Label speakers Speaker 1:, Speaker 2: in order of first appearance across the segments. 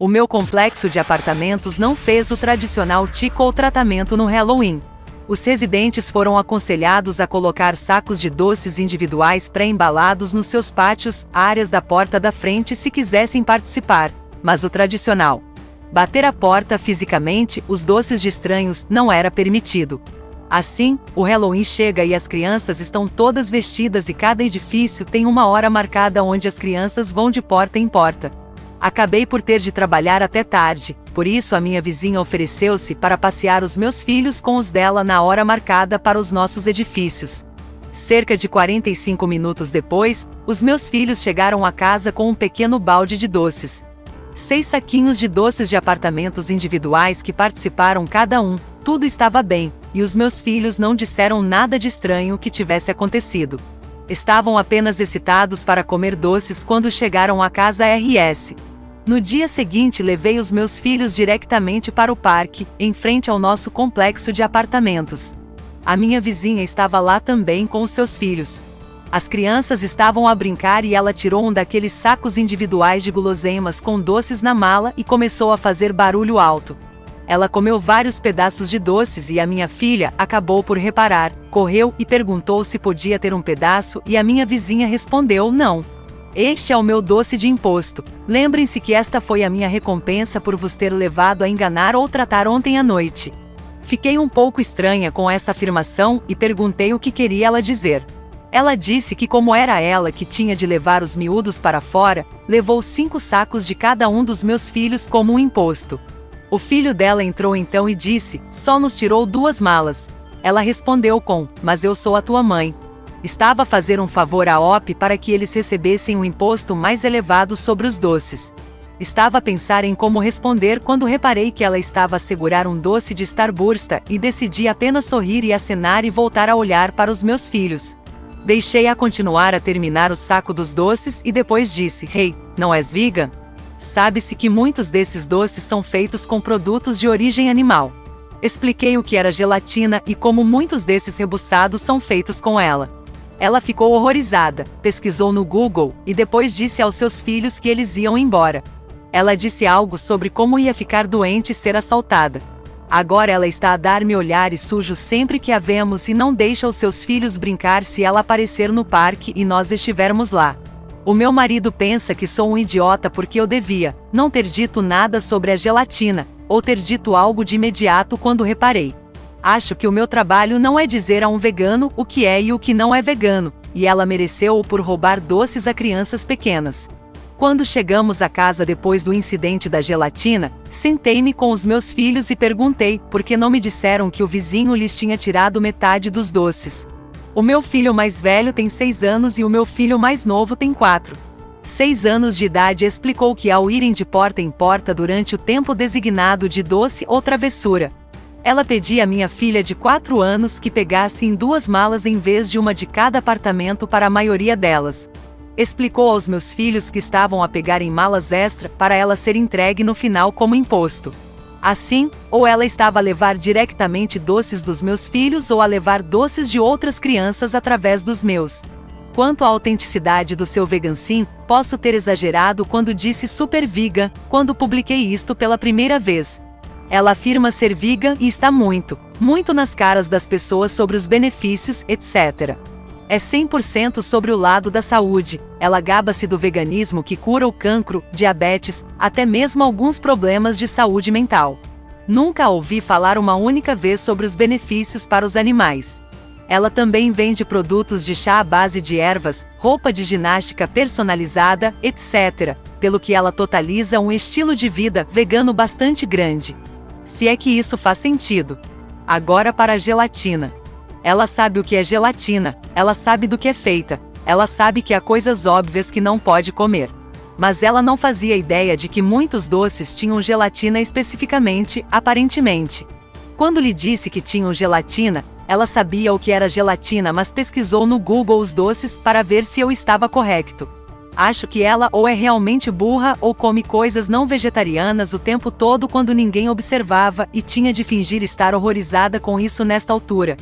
Speaker 1: O meu complexo de apartamentos não fez o tradicional tico ou tratamento no Halloween. Os residentes foram aconselhados a colocar sacos de doces individuais pré-embalados nos seus pátios, áreas da porta da frente se quisessem participar, mas o tradicional, bater a porta fisicamente, os doces de estranhos, não era permitido. Assim, o Halloween chega e as crianças estão todas vestidas e cada edifício tem uma hora marcada onde as crianças vão de porta em porta. Acabei por ter de trabalhar até tarde, por isso a minha vizinha ofereceu-se para passear os meus filhos com os dela na hora marcada para os nossos edifícios. Cerca de 45 minutos depois, os meus filhos chegaram a casa com um pequeno balde de doces. 6 saquinhos de doces de apartamentos individuais que participaram cada um, tudo estava bem, e os meus filhos não disseram nada de estranho que tivesse acontecido. Estavam apenas excitados para comer doces quando chegaram à casa RS. No dia seguinte levei os meus filhos diretamente para o parque, em frente ao nosso complexo de apartamentos. A minha vizinha estava lá também com os seus filhos. As crianças estavam a brincar e ela tirou um daqueles sacos individuais de guloseimas com doces na mala e começou a fazer barulho alto. Ela comeu vários pedaços de doces e a minha filha acabou por reparar, correu e perguntou se podia ter um pedaço e a minha vizinha respondeu não. Este é o meu doce de imposto. Lembrem-se que esta foi a minha recompensa por vos ter levado a enganar ou tratar ontem à noite. Fiquei um pouco estranha com essa afirmação e perguntei o que queria ela dizer. Ela disse que como era ela que tinha de levar os miúdos para fora, levou 5 sacos de cada um dos meus filhos como um imposto. O filho dela entrou então e disse, só nos tirou 2 malas. Ela respondeu com, mas eu sou a tua mãe. Estava a fazer um favor à OP para que eles recebessem um imposto mais elevado sobre os doces. Estava a pensar em como responder quando reparei que ela estava a segurar um doce de Starburst e decidi apenas sorrir e acenar e voltar a olhar para os meus filhos. Deixei-a continuar a terminar o saco dos doces e depois disse, hey, não és vegan? Sabe-se que muitos desses doces são feitos com produtos de origem animal. Expliquei o que era gelatina e como muitos desses rebuçados são feitos com ela. Ela ficou horrorizada, pesquisou no Google e depois disse aos seus filhos que eles iam embora. Ela disse algo sobre como ia ficar doente e ser assaltada. Agora ela está a dar-me olhares sujos sempre que a vemos e não deixa os seus filhos brincar se ela aparecer no parque e nós estivermos lá. O meu marido pensa que sou um idiota porque eu devia não ter dito nada sobre a gelatina, ou ter dito algo de imediato quando reparei. Acho que o meu trabalho não é dizer a um vegano o que é e o que não é vegano, e ela mereceu-o por roubar doces a crianças pequenas. Quando chegamos à casa depois do incidente da gelatina, sentei-me com os meus filhos e perguntei por que não me disseram que o vizinho lhes tinha tirado metade dos doces. O meu filho mais velho tem 6 anos e o meu filho mais novo tem 4. 6 anos de idade explicou que ao irem de porta em porta durante o tempo designado de doce ou travessura, ela pedia à minha filha de 4 anos que pegasse em 2 malas em vez de uma de cada apartamento para a maioria delas. Explicou aos meus filhos que estavam a pegar em malas extra para ela ser entregue no final como imposto. Assim, ou ela estava a levar diretamente doces dos meus filhos ou a levar doces de outras crianças através dos meus. Quanto à autenticidade do seu vegancim, posso ter exagerado quando disse super vegan, quando publiquei isto pela primeira vez. Ela afirma ser vegan e está muito nas caras das pessoas sobre os benefícios, etc. É 100% sobre o lado da saúde. Ela gaba-se do veganismo que cura o cancro, diabetes, até mesmo alguns problemas de saúde mental. Nunca a ouvi falar uma única vez sobre os benefícios para os animais. Ela também vende produtos de chá à base de ervas, roupa de ginástica personalizada, etc., pelo que ela totaliza um estilo de vida vegano bastante grande. Se é que isso faz sentido. Agora para a gelatina. Ela sabe o que é gelatina, ela sabe do que é feita, ela sabe que há coisas óbvias que não pode comer. Mas ela não fazia ideia de que muitos doces tinham gelatina especificamente, aparentemente. Quando lhe disse que tinham gelatina, ela sabia o que era gelatina, mas pesquisou no Google os doces para ver se eu estava correto. Acho que ela ou é realmente burra ou come coisas não vegetarianas o tempo todo quando ninguém observava e tinha de fingir estar horrorizada com isso nesta altura.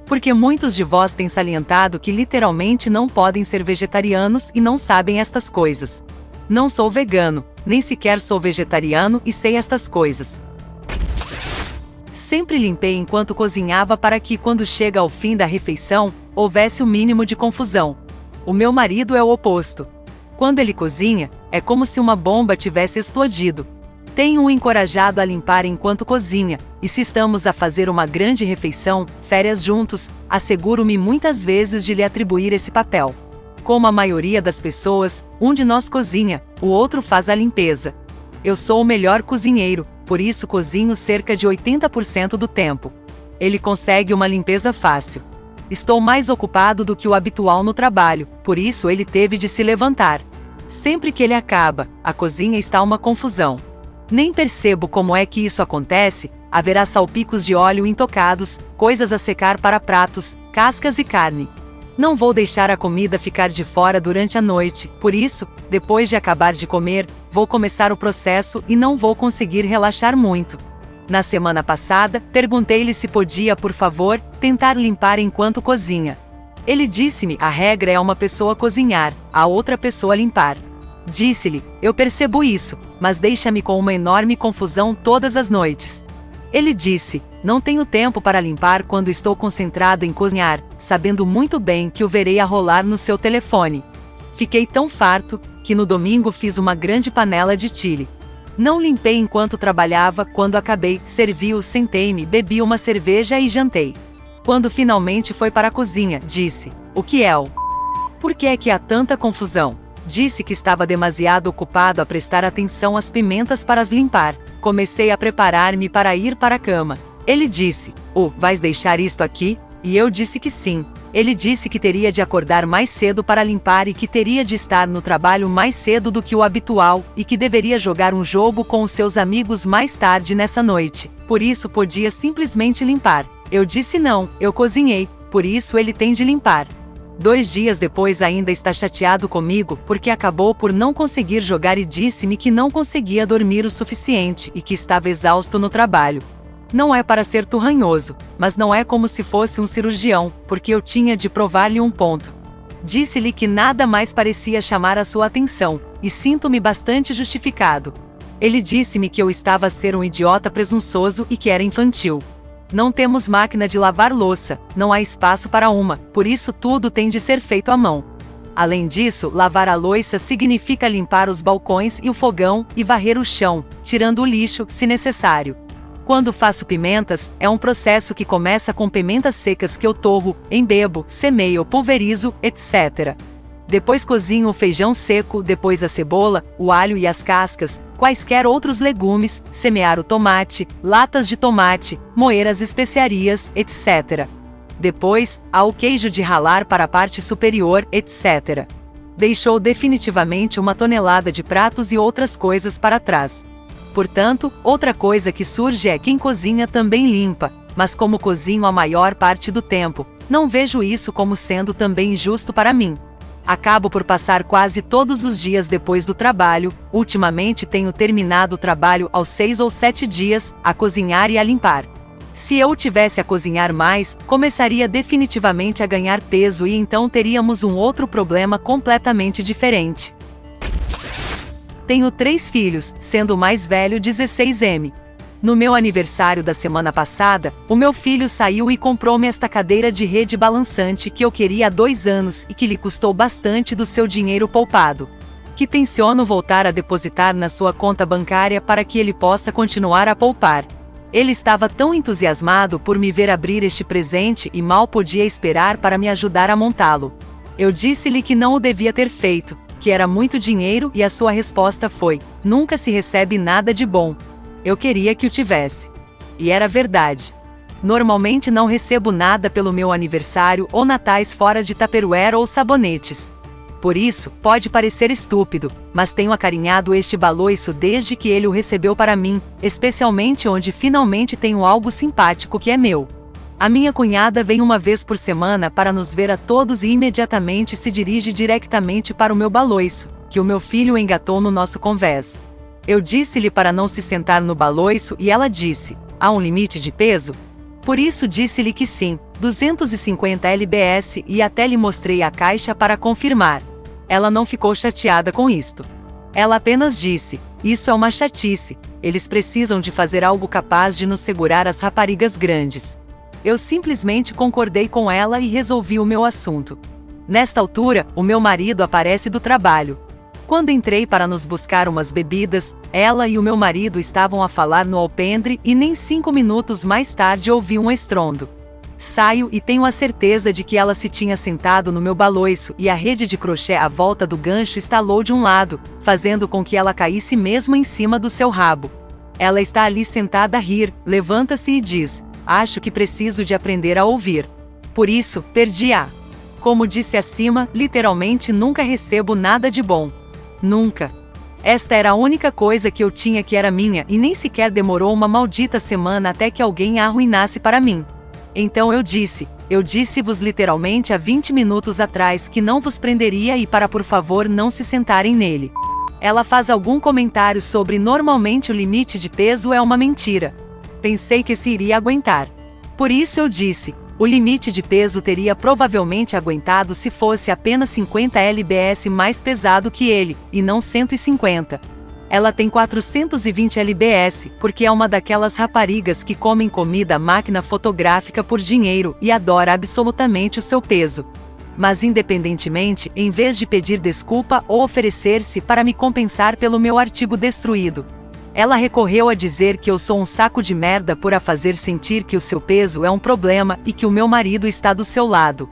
Speaker 1: Porque muitos de vós têm salientado que literalmente não podem ser vegetarianos e não sabem estas coisas. Não sou vegano, Nem sequer sou vegetariano e sei estas coisas. Sempre limpei enquanto cozinhava para que, quando chega ao fim da refeição, houvesse o mínimo de confusão. O meu marido é o oposto. Quando ele cozinha, é como se uma bomba tivesse explodido. Tenho-o encorajado a limpar enquanto cozinha, e se estamos a fazer uma grande refeição, férias juntos, asseguro-me muitas vezes de lhe atribuir esse papel. Como a maioria das pessoas, um de nós cozinha, o outro faz a limpeza. Eu sou o melhor cozinheiro, por isso cozinho cerca de 80% do tempo. Ele consegue uma limpeza fácil. Estou mais ocupado do que o habitual no trabalho, por isso ele teve de se levantar. Sempre que ele acaba, a cozinha está uma confusão. Nem percebo como é que isso acontece, haverá salpicos de óleo intocados, coisas a secar para pratos, cascas e carne. Não vou deixar a comida ficar de fora durante a noite, por isso, depois de acabar de comer, vou começar o processo e não vou conseguir relaxar muito. Na semana passada, perguntei-lhe se podia, por favor, tentar limpar enquanto cozinha. Ele disse-me: a regra é uma pessoa cozinhar, a outra pessoa limpar. Disse-lhe: eu percebo isso, mas deixa-me com uma enorme confusão todas as noites. Ele disse: não tenho tempo para limpar quando estou concentrado em cozinhar, sabendo muito bem que o verei a rolar no seu telefone. Fiquei tão farto, que no domingo fiz uma grande panela de chili. Não limpei enquanto trabalhava, quando acabei, servi-o, sentei-me, bebi uma cerveja e jantei. Quando finalmente foi para a cozinha, disse: o que é o? Por que é que há tanta confusão? Disse que estava demasiado ocupado a prestar atenção às pimentas para as limpar. Comecei a preparar-me para ir para a cama. Ele disse: vais deixar isto aqui? E eu disse que sim. Ele disse que teria de acordar mais cedo para limpar e que teria de estar no trabalho mais cedo do que o habitual, e que deveria jogar um jogo com os seus amigos mais tarde nessa noite. Por isso podia simplesmente limpar. Eu disse não, eu cozinhei, por isso ele tem de limpar. 2 dias depois ainda está chateado comigo porque acabou por não conseguir jogar e disse-me que não conseguia dormir o suficiente e que estava exausto no trabalho. Não é para ser turranhoso, mas não é como se fosse um cirurgião, porque eu tinha de provar-lhe um ponto. Disse-lhe que nada mais parecia chamar a sua atenção, e sinto-me bastante justificado. Ele disse-me que eu estava a ser um idiota presunçoso e que era infantil. Não temos máquina de lavar louça, não há espaço para uma, por isso tudo tem de ser feito à mão. Além disso, lavar a louça significa limpar os balcões e o fogão e varrer o chão, tirando o lixo, se necessário. Quando faço pimentas, é um processo que começa com pimentas secas que eu torro, embebo, semeio, pulverizo, etc. Depois cozinho o feijão seco, depois a cebola, o alho e as cascas, quaisquer outros legumes, semear o tomate, latas de tomate, moer as especiarias, etc. Depois, há o queijo de ralar para a parte superior, etc. Deixou definitivamente 1 tonelada de pratos e outras coisas para trás. Portanto, outra coisa que surge é quem cozinha também limpa, mas como cozinho a maior parte do tempo, não vejo isso como sendo também injusto para mim. Acabo por passar quase todos os dias depois do trabalho, ultimamente tenho terminado o trabalho aos 6 ou 7 dias, a cozinhar e a limpar. Se eu tivesse a cozinhar mais, começaria definitivamente a ganhar peso e então teríamos um outro problema completamente diferente. Tenho 3 filhos, sendo o mais velho 16M. No meu aniversário da semana passada, o meu filho saiu e comprou-me esta cadeira de rede balançante que eu queria há 2 anos e que lhe custou bastante do seu dinheiro poupado. Que tenciono voltar a depositar na sua conta bancária para que ele possa continuar a poupar. Ele estava tão entusiasmado por me ver abrir este presente e mal podia esperar para me ajudar a montá-lo. Eu disse-lhe que não o devia ter feito, que era muito dinheiro e a sua resposta foi: nunca se recebe nada de bom. Eu queria que o tivesse. E era verdade. Normalmente não recebo nada pelo meu aniversário ou natais fora de tupperware ou sabonetes. Por isso, pode parecer estúpido, mas tenho acarinhado este baloiço desde que ele o recebeu para mim, especialmente onde finalmente tenho algo simpático que é meu. A minha cunhada vem 1 vez por semana para nos ver a todos e imediatamente se dirige diretamente para o meu baloiço, que o meu filho engatou no nosso convés. Eu disse-lhe para não se sentar no baloiço e ela disse: há um limite de peso? Por isso disse-lhe que sim, 250 lbs e até lhe mostrei a caixa para confirmar. Ela não ficou chateada com isto. Ela apenas disse: isso é uma chatice, eles precisam de fazer algo capaz de nos segurar as raparigas grandes. Eu simplesmente concordei com ela e resolvi o meu assunto. Nesta altura, o meu marido aparece do trabalho. Quando entrei para nos buscar umas bebidas, ela e o meu marido estavam a falar no alpendre e nem 5 minutos mais tarde ouvi um estrondo. Saio e tenho a certeza de que ela se tinha sentado no meu baloiço e a rede de crochê à volta do gancho estalou de um lado, fazendo com que ela caísse mesmo em cima do seu rabo. Ela está ali sentada a rir, levanta-se e diz: acho que preciso de aprender a ouvir. Por isso, perdi-a. Como disse acima, literalmente nunca recebo nada de bom. Nunca. Esta era a única coisa que eu tinha que era minha e nem sequer demorou uma maldita semana até que alguém a arruinasse para mim. Então eu disse-vos literalmente há 20 minutos atrás que não vos prenderia e para por favor não se sentarem nele. Ela faz algum comentário sobre normalmente o limite de peso é uma mentira. Pensei que se iria aguentar. Por isso eu disse: o limite de peso teria provavelmente aguentado se fosse apenas 50 lbs mais pesado que ele, e não 150. Ela tem 420 lbs, porque é uma daquelas raparigas que comem comida à máquina fotográfica por dinheiro e adora absolutamente o seu peso. Mas independentemente, em vez de pedir desculpa ou oferecer-se para me compensar pelo meu artigo destruído, ela recorreu a dizer que eu sou um saco de merda por a fazer sentir que o seu peso é um problema e que o meu marido está do seu lado.